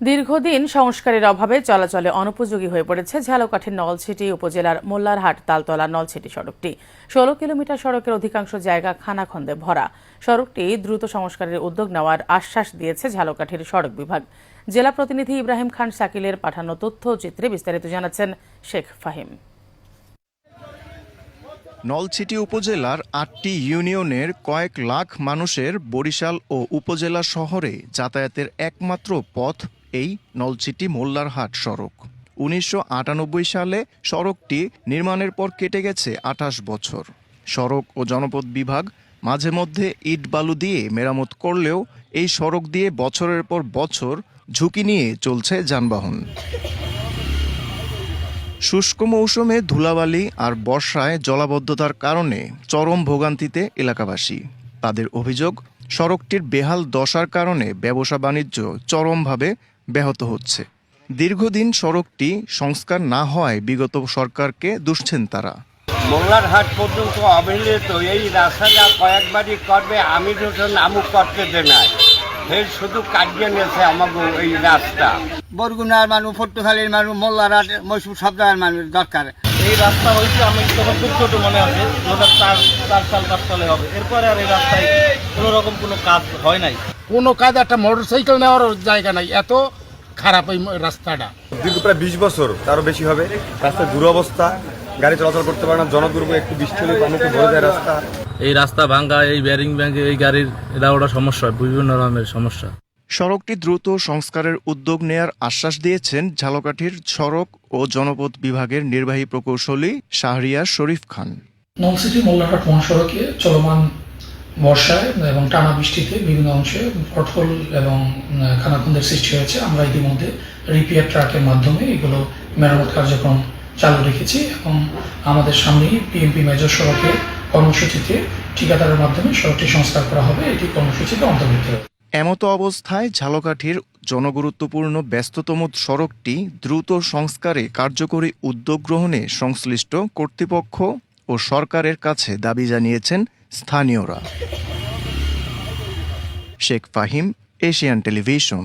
দীর্ঘদিন সংস্কারের অভাবে চলাচলে অনুপযোগী হয়ে পড়েছে ঝালকাঠির নলছিটি উপজেলার মোল্লারহাট তালতলা নলছিটি সড়কটি। ১৬ কিলোমিটার সড়কের অধিকাংশ জায়গা খানাখন্দে ভরা। সড়কটি দ্রুত সংস্কারের উদ্যোগ নেওয়ার আশ্বাস দিয়েছে ঝালকাঠির সড়ক বিভাগ। জেলা প্রতিনিধি ইব্রাহিম খান শাকিলের পাঠানো তথ্যচিত্রে বিস্তারিত জানাচ্ছেন শেখ ফাহিম। নলছিটি উপজেলার ৮টি ইউনিয়নের কয়েক লাখ মানুষের বরিশাল ও উপজেলা শহরে যাতায়াতের একমাত্র পথ এই নলছিটি মোল্লারহাট সড়ক। ১৯৯৮ সালে সড়কটি নির্মাণের পর কেটে গেছে ২৮ বছর। সড়ক ও জনপথ বিভাগ মাঝে মধ্যে ইট বালু দিয়ে মেরামত করলেও এই সড়ক দিয়ে বছরের পর বছর ঝুঁকি নিয়ে চলছে যানবাহন। শুষ্ক মৌসুমে ধুলাবালি আর বর্ষায় জলাবদ্ধতার কারণে চরম ভোগান্তিতে এলাকাবাসী। তাদের অভিযোগ, সড়কটির বেহাল দশার কারণে ব্যবসা বাণিজ্য চরমভাবে ব্যাহত হচ্ছে। দীর্ঘদিন সড়কটি সংস্কার না হওয়ায় বিগত সরকারকে দুষছেন তারা। মোল্লারহাট পর্যন্ত অবহেলিত এই রাস্তাটা কয়েকবারই করবে, আমি যখন আমুক করতে দে নাই ফের শুধু কাটিয়ে নিয়েছে আমাকে এই রাস্তা। বরগুনার মানুষ, পট্টখালীর মানুষ, মোল্লারহাট, মহসুর সব জায়গার মানুষ দরকার। এই রাস্তা হয়েছে আমি তখন খুব ছোট মনে আছে, 2004 সাল 5 সালে হবে। এরপরে আর এই রাস্তায় কোনো রকম কোনো কাজ হয় নাই। কোনো কাজ একটা মোটরসাইকেল নেওয়ার জায়গা নাই, এত খারাপ এই রাস্তাটা। দীর্ঘ প্রায় 20 বছর তারও বেশি হবে। রাস্তার দুরবস্থা, গাড়ি চলাচল করতে পারে না, জনদুর্ভোগ, একটু বৃষ্টি হলে পানিতে ভরে যায় রাস্তা। এই রাস্তা ভাঙ্গা, এই ব্যারিং ব্যাঙ্কে এই গাড়ির এটা ওটা সমস্যা, বিভিন্ন রকমের সমস্যা। সড়কটি দ্রুত সংস্কারের উদ্যোগ নেয়ার আশ্বাস দিয়েছেন ঝালকাঠির সড়ক ও জনপথ বিভাগের নির্বাহী প্রকৌশলী শাহরিয়ার শরীফ খান। নলছিটি মোল্লারহাট মহাসড়কে চলমান বর্ষায় এবং টানা বৃষ্টিতে বিভিন্ন অংশে পটহোল এবং খানাখন্দের সৃষ্টি হয়েছে। আমরা ইতিমধ্যে রিপেয়ার ট্রাকের মাধ্যমে এগুলো মেরামত কার্যক্রম চালু রেখেছি এবং আমাদের সামনেই পিএমপি মেজর সড়কের কর্মসূচিতে ঠিকাদারের মাধ্যমে সড়কটি সংস্কার করা হবে, এটি কর্মসূচিতে অন্তর্ভুক্ত হবে। এমতো অবস্থায় ঝালকাঠির জনগুরুত্বপূর্ণ ব্যস্ততম সড়কটি দ্রুত সংস্কারে কার্যকরী উদ্যোগ গ্রহণে সংশ্লিষ্ট কর্তৃপক্ষ ও সরকারের কাছে দাবি জানিয়েছেন স্থানীয়রা। Sheikh Fahim, Asian television.